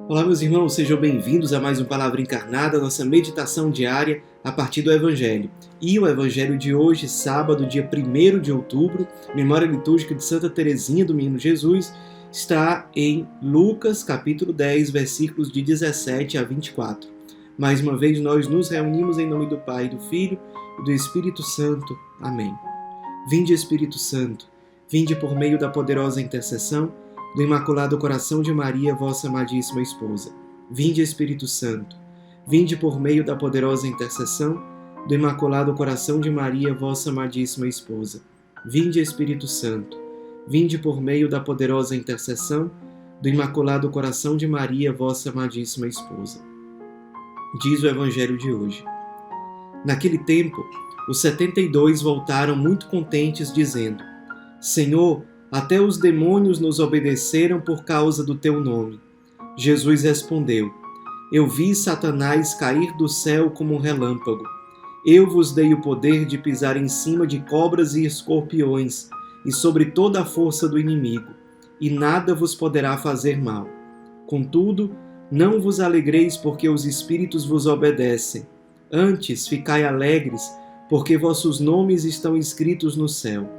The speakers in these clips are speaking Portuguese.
Olá, meus irmãos, sejam bem-vindos a mais um Palavra Encarnada, nossa meditação diária a partir do Evangelho. E o Evangelho de hoje, sábado, dia 1º de outubro, memória litúrgica de Santa Teresinha do Menino Jesus, está em Lucas, capítulo 10, versículos de 17 a 24. Mais uma vez, nós nos reunimos em nome do Pai, do Filho e do Espírito Santo. Amém. Vinde, Espírito Santo, vinde por meio da poderosa intercessão do Imaculado Coração de Maria, vossa amadíssima esposa. Vinde, Espírito Santo, vinde por meio da poderosa intercessão do Imaculado Coração de Maria, vossa amadíssima esposa. Vinde, Espírito Santo, vinde por meio da poderosa intercessão do Imaculado Coração de Maria, vossa amadíssima esposa. Diz o Evangelho de hoje. Naquele tempo, os 72 voltaram muito contentes, dizendo: Senhor, até os demônios nos obedeceram por causa do teu nome. Jesus respondeu: Eu vi Satanás cair do céu como um relâmpago. Eu vos dei o poder de pisar em cima de cobras e escorpiões e sobre toda a força do inimigo, e nada vos poderá fazer mal. Contudo, não vos alegreis porque os espíritos vos obedecem. Antes, ficai alegres, porque vossos nomes estão escritos no céu.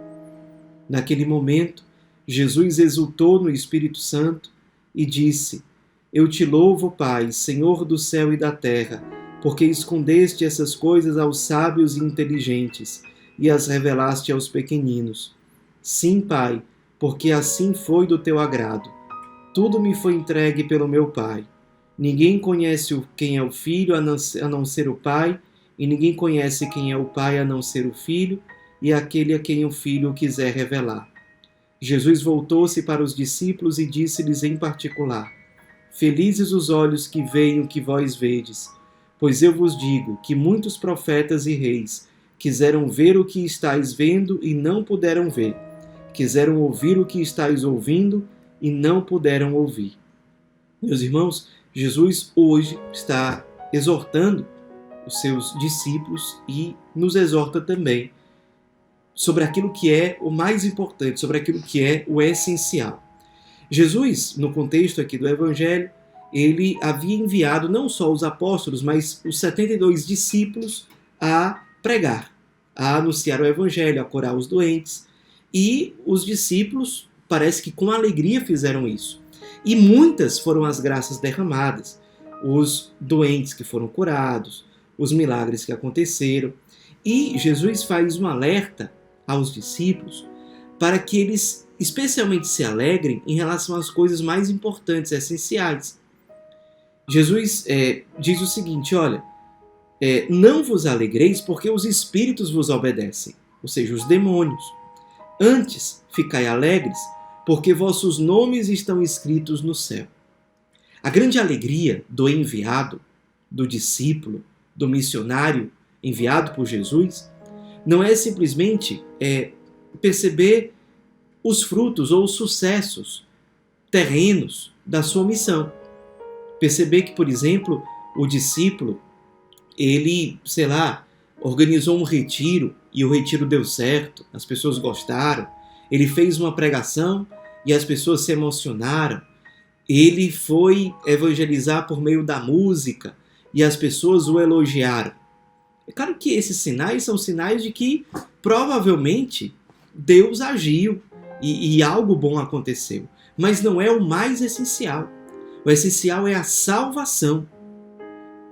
Naquele momento, Jesus exultou no Espírito Santo e disse: Eu te louvo, Pai, Senhor do céu e da terra, porque escondeste essas coisas aos sábios e inteligentes e as revelaste aos pequeninos. Sim, Pai, porque assim foi do teu agrado. Tudo me foi entregue pelo meu Pai. Ninguém conhece quem é o Filho a não ser o Pai, e ninguém conhece quem é o Pai a não ser o Filho, e aquele a quem o Filho quiser revelar. Jesus voltou-se para os discípulos e disse-lhes em particular: Felizes os olhos que veem o que vós vedes, pois eu vos digo que muitos profetas e reis quiseram ver o que estáis vendo e não puderam ver, quiseram ouvir o que estáis ouvindo e não puderam ouvir. Meus irmãos, Jesus hoje está exortando os seus discípulos e nos exorta também sobre aquilo que é o mais importante, sobre aquilo que é o essencial. Jesus, no contexto aqui do Evangelho, ele havia enviado não só os apóstolos, mas os 72 discípulos a pregar, a anunciar o Evangelho, a curar os doentes. E os discípulos, parece que com alegria fizeram isso. E muitas foram as graças derramadas, os doentes que foram curados, os milagres que aconteceram. E Jesus faz um alerta aos discípulos para que eles especialmente se alegrem em relação às coisas mais importantes, essenciais. Jesus diz o seguinte: olha, não vos alegreis porque os espíritos vos obedecem, ou seja, os demônios. Antes, ficai alegres porque vossos nomes estão escritos no céu. A grande alegria do enviado, do discípulo, do missionário enviado por Jesus, não é simplesmente perceber os frutos ou os sucessos terrenos da sua missão. Perceber que, por exemplo, o discípulo, ele, organizou um retiro e o retiro deu certo, as pessoas gostaram, ele fez uma pregação e as pessoas se emocionaram, ele foi evangelizar por meio da música e as pessoas o elogiaram. É claro que esses sinais são sinais de que provavelmente Deus agiu e algo bom aconteceu. Mas não é o mais essencial. O essencial é a salvação.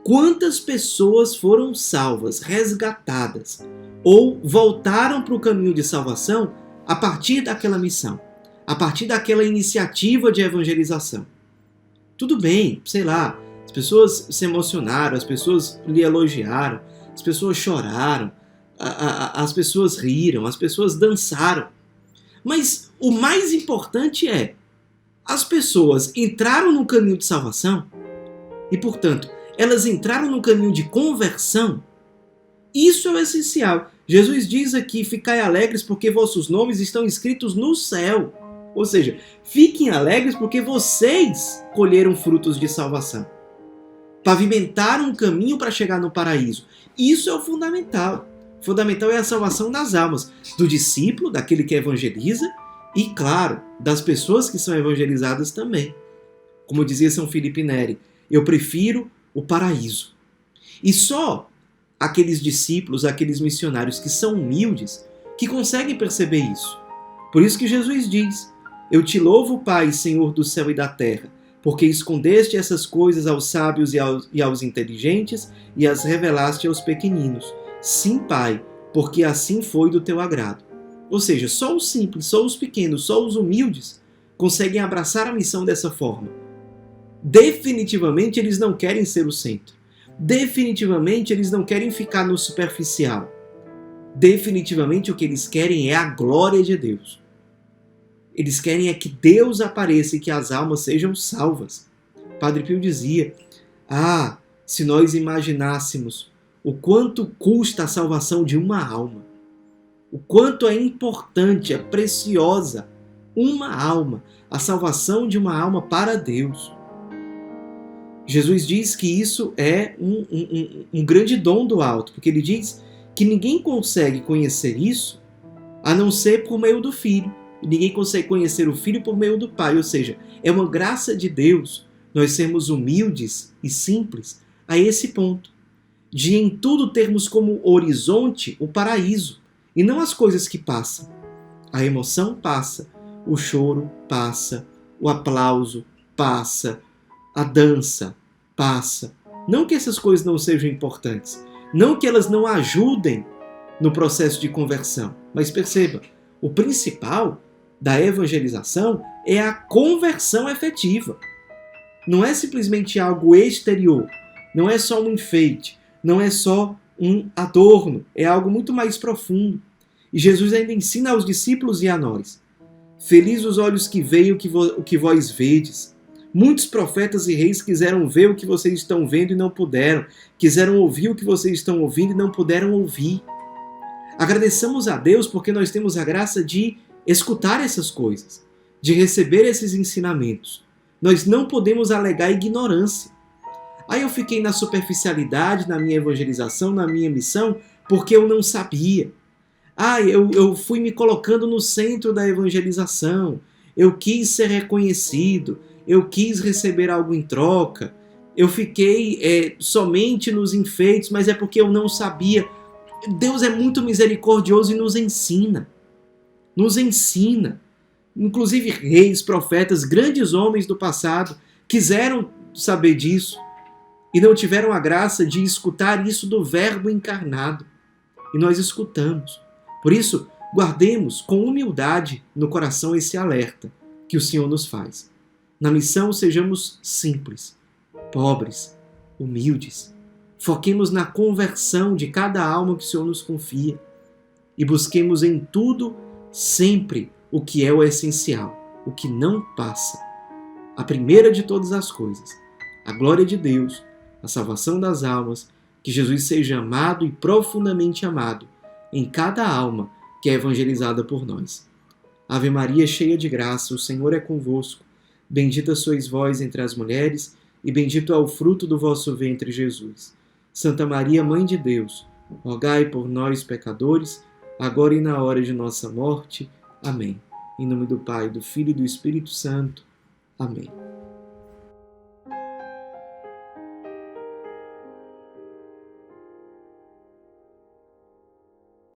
Quantas pessoas foram salvas, resgatadas ou voltaram para o caminho de salvação a partir daquela missão, a partir daquela iniciativa de evangelização? Tudo bem, as pessoas se emocionaram, as pessoas lhe elogiaram, as pessoas choraram, as pessoas riram, as pessoas dançaram. Mas o mais importante é, as pessoas entraram no caminho de salvação e, portanto, elas entraram no caminho de conversão. Isso é o essencial. Jesus diz aqui: ficai alegres porque vossos nomes estão escritos no céu. Ou seja, fiquem alegres porque vocês colheram frutos de salvação. Pavimentaram um caminho para chegar no paraíso. Isso é o fundamental. O fundamental é a salvação das almas, do discípulo, daquele que evangeliza, e, claro, das pessoas que são evangelizadas também. Como dizia São Felipe Neri, eu prefiro o paraíso. E só aqueles discípulos, aqueles missionários que são humildes, que conseguem perceber isso. Por isso que Jesus diz, eu te louvo, Pai, Senhor do céu e da terra, porque escondeste essas coisas aos sábios e aos inteligentes e as revelaste aos pequeninos. Sim, Pai, porque assim foi do teu agrado. Ou seja, só os simples, só os pequenos, só os humildes conseguem abraçar a missão dessa forma. Definitivamente eles não querem ser o centro. Definitivamente eles não querem ficar no superficial. Definitivamente o que eles querem é a glória de Deus. Eles querem é que Deus apareça e que as almas sejam salvas. Padre Pio dizia, se nós imaginássemos o quanto custa a salvação de uma alma, o quanto é importante, é preciosa uma alma, a salvação de uma alma para Deus. Jesus diz que isso é um grande dom do alto, porque ele diz que ninguém consegue conhecer isso a não ser por meio do Filho. Ninguém consegue conhecer o Filho por meio do Pai, ou seja, é uma graça de Deus nós sermos humildes e simples a esse ponto, de em tudo termos como horizonte o paraíso, e não as coisas que passam. A emoção passa, o choro passa, o aplauso passa, a dança passa. Não que essas coisas não sejam importantes, não que elas não ajudem no processo de conversão, mas perceba, o principal da evangelização é a conversão efetiva. Não é simplesmente algo exterior, não é só um enfeite, não é só um adorno, é algo muito mais profundo. E Jesus ainda ensina aos discípulos e a nós. Felizes os olhos que veem o que vós vedes. Muitos profetas e reis quiseram ver o que vocês estão vendo e não puderam. Quiseram ouvir o que vocês estão ouvindo e não puderam ouvir. Agradeçamos a Deus porque nós temos a graça de escutar essas coisas, de receber esses ensinamentos. Nós não podemos alegar ignorância. Eu fiquei na superficialidade, na minha evangelização, na minha missão, porque eu não sabia. Eu fui me colocando no centro da evangelização. Eu quis ser reconhecido. Eu quis receber algo em troca. Eu fiquei somente nos enfeites, mas é porque eu não sabia. Deus é muito misericordioso e nos ensina. Nos ensina. Inclusive reis, profetas, grandes homens do passado quiseram saber disso e não tiveram a graça de escutar isso do Verbo encarnado. E nós escutamos. Por isso, guardemos com humildade no coração esse alerta que o Senhor nos faz. Na missão, sejamos simples, pobres, humildes. Foquemos na conversão de cada alma que o Senhor nos confia e busquemos em tudo sempre o que é o essencial, o que não passa. A primeira de todas as coisas, a glória de Deus, a salvação das almas, que Jesus seja amado e profundamente amado em cada alma que é evangelizada por nós. Ave Maria, cheia de graça, o Senhor é convosco. Bendita sois vós entre as mulheres, e bendito é o fruto do vosso ventre, Jesus. Santa Maria, Mãe de Deus, rogai por nós, pecadores, agora e na hora de nossa morte. Amém. Em nome do Pai, do Filho e do Espírito Santo. Amém.